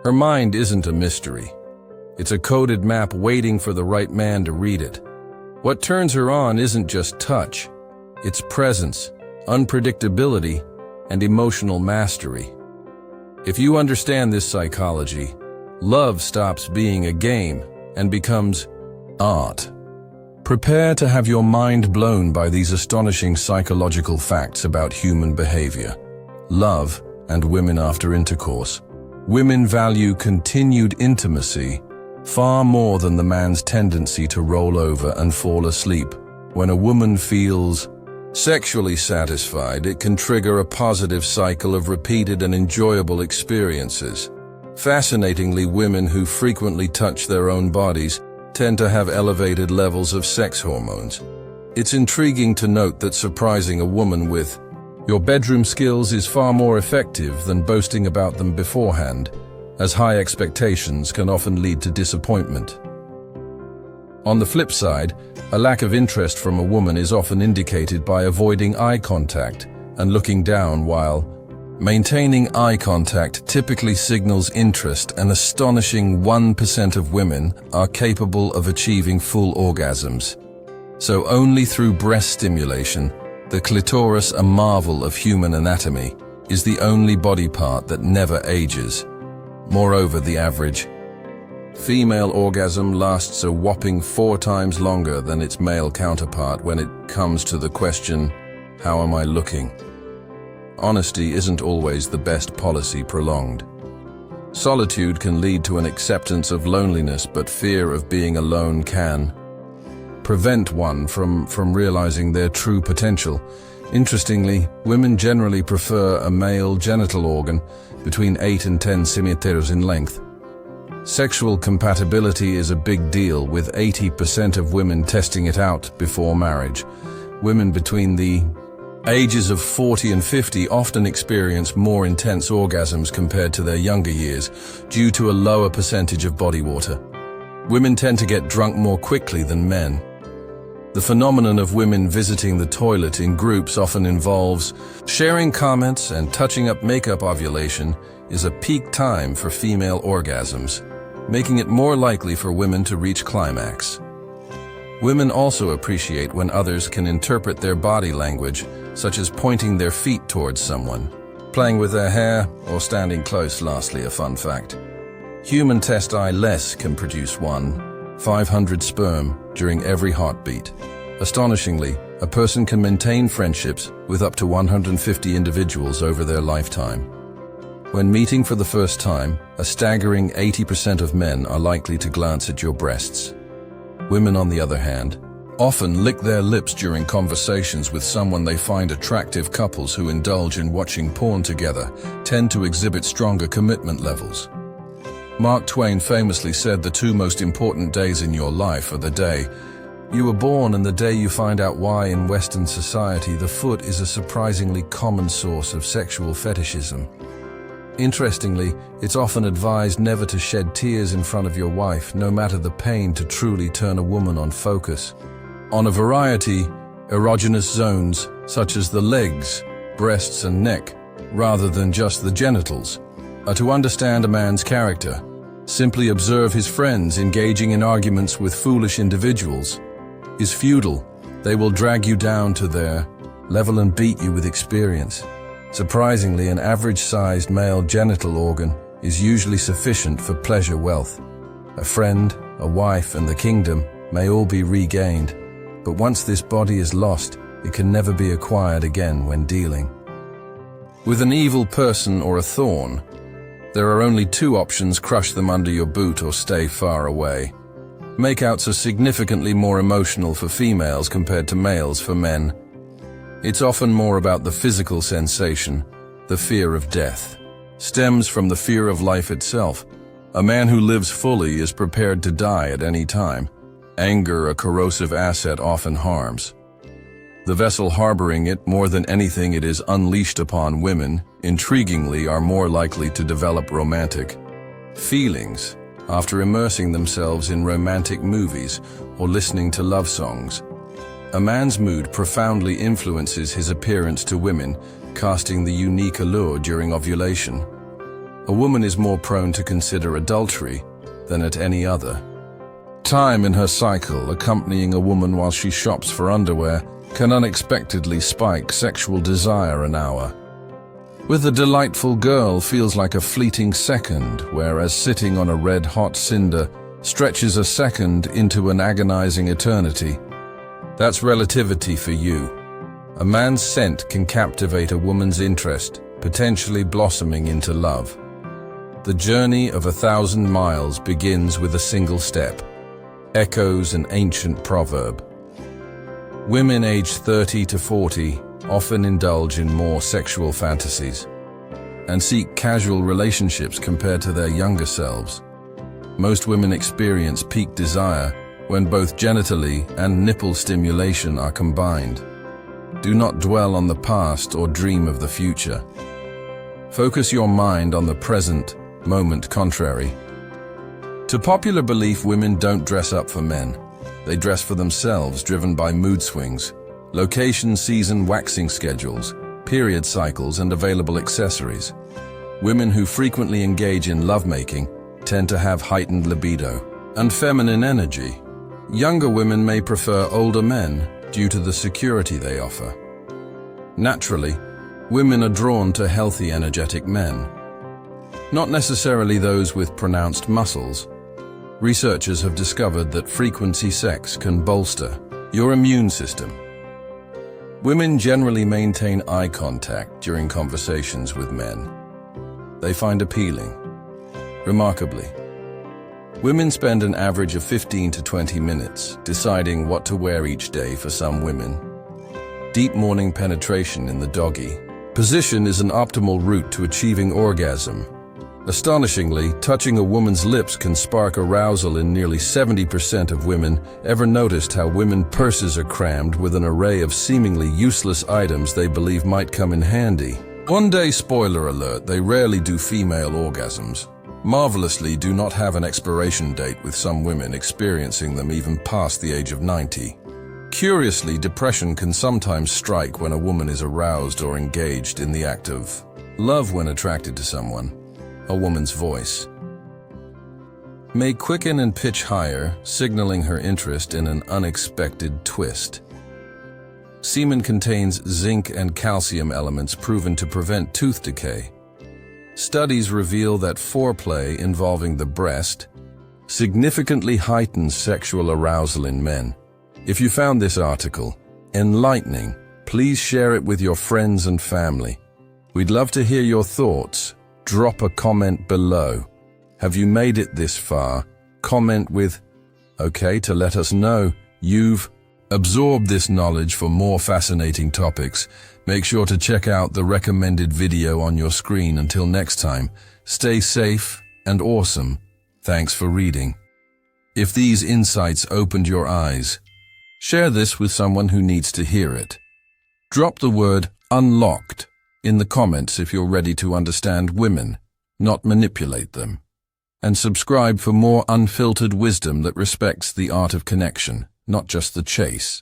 Her mind isn't a mystery. It's a coded map waiting for the right man to read it. What turns her on isn't just touch. It's presence, unpredictability, and emotional mastery. If you understand this psychology, love stops being a game and becomes art. Prepare to have your mind blown by these astonishing psychological facts about human behavior, love, and women after intercourse. Women value continued intimacy far more than the man's tendency to roll over and fall asleep. When a woman feels sexually satisfied, it can trigger a positive cycle of repeated and enjoyable experiences. Fascinatingly, women who frequently touch their own bodies tend to have elevated levels of sex hormones. It's intriguing to note that surprising a woman with your bedroom skills is far more effective than boasting about them beforehand, as high expectations can often lead to disappointment. On the flip side, a lack of interest from a woman is often indicated by avoiding eye contact and looking down while maintaining eye contact typically signals interest. An astonishing 1% of women are capable of achieving full orgasms. So only through breast stimulation, the clitoris, a marvel of human anatomy, is the only body part that never ages. Moreover, the average female orgasm lasts a whopping 4 times longer than its male counterpart when it comes to the question, how am I looking? Honesty isn't always the best policy prolonged. Solitude can lead to an acceptance of loneliness, but fear of being alone can prevent one from realizing their true potential. Interestingly, women generally prefer a male genital organ between 8 and 10 centimeters in length. Sexual compatibility is a big deal, with 80% of women testing it out before marriage. Women between the ages of 40 and 50 often experience more intense orgasms compared to their younger years due to a lower percentage of body water. Women tend to get drunk more quickly than men. The phenomenon of women visiting the toilet in groups often involves sharing comments, and touching up makeup. Ovulation is a peak time for female orgasms, making it more likely for women to reach climax. Women also appreciate when others can interpret their body language, such as pointing their feet towards someone, playing with their hair, or standing close. Lastly, a fun fact: human test less can produce 500 sperm during every heartbeat. Astonishingly, a person can maintain friendships with up to 150 individuals over their lifetime. When meeting for the first time, a staggering 80% of men are likely to glance at your breasts. Women, on the other hand, often lick their lips during conversations with someone they find attractive. Couples who indulge in watching porn together tend to exhibit stronger commitment levels. Mark Twain famously said the 2 most important days in your life are the day you were born and the day you find out why. In Western society, the foot is a surprisingly common source of sexual fetishism. Interestingly, it's often advised never to shed tears in front of your wife, no matter the pain, to truly turn a woman on focus. On a variety erogenous zones, such as the legs, breasts, and neck, rather than just the genitals, are to understand a man's character. Simply observe his friends engaging in arguments with foolish individuals is futile. They will drag you down to their level and beat you with experience. Surprisingly, an average-sized male genital organ is usually sufficient for pleasure. Wealth, a friend, a wife, and the kingdom may all be regained, but once this body is lost, it can never be acquired again. When dealing with an evil person or a thorn, there are only 2 options: crush them under your boot or stay far away. Makeouts are significantly more emotional for females compared to males. For men, it's often more about the physical sensation. The fear of death stems from the fear of life itself. A man who lives fully is prepared to die at any time. Anger, a corrosive asset, often harms the vessel harboring it more than anything it is unleashed upon. Women, intriguingly, are more likely to develop romantic feelings after immersing themselves in romantic movies or listening to love songs. A man's mood profoundly influences his appearance to women, casting the unique allure during ovulation. a woman is more prone to consider adultery than at any other. Time in her cycle, accompanying a woman while she shops for underwear, can unexpectedly spike sexual desire an hour. With a delightful girl feels like a fleeting second, whereas sitting on a red-hot cinder stretches a second into an agonizing eternity. That's relativity for you. A man's scent can captivate a woman's interest, potentially blossoming into love. The journey of 1,000 miles begins with a single step, echoes an ancient proverb. Women aged 30 to 40 often indulge in more sexual fantasies and seek casual relationships compared to their younger selves. Most women experience peak desire when both genitally and nipple stimulation are combined. Do not dwell on the past or dream of the future. Focus your mind on the present moment. Contrary to popular belief, women don't dress up for men. They dress for themselves, driven by mood swings, location, season, waxing schedules, period cycles, and available accessories. Women who frequently engage in lovemaking tend to have heightened libido and feminine energy. Younger women may prefer older men due to the security they offer. Naturally, women are drawn to healthy, energetic men, not necessarily those with pronounced muscles. Researchers have discovered that frequency sex can bolster your immune system. Women generally maintain eye contact during conversations with men. They find appealing. Remarkably, women spend an average of 15 to 20 minutes deciding what to wear each day. For some women, deep morning penetration in the doggy position is an optimal route to achieving orgasm. Astonishingly, touching a woman's lips can spark arousal in nearly 70% of women. Ever noticed how women's purses are crammed with an array of seemingly useless items they believe might come in handy? One day, spoiler alert, they rarely do female orgasms. Marvelously, do not have an expiration date, with some women experiencing them even past the age of 90. Curiously, depression can sometimes strike when a woman is aroused or engaged in the act of love. When attracted to someone, a woman's voice may quicken and pitch higher, signaling her interest in an unexpected twist. Semen contains zinc and calcium elements proven to prevent tooth decay. Studies reveal that foreplay involving the breast significantly heightens sexual arousal in men. If you found this article enlightening, please share it with your friends and family. We'd love to hear your thoughts. Drop a comment below. Have you made it this far? Comment with "OK" to let us know you've absorbed this knowledge. For more fascinating topics, make sure to check out the recommended video on your screen. Until next time, stay safe and awesome. Thanks for reading. If these insights opened your eyes, share this with someone who needs to hear it. Drop the word "unlocked" in the comments if you're ready to understand women, not manipulate them. And subscribe for more unfiltered wisdom that respects the art of connection, not just the chase.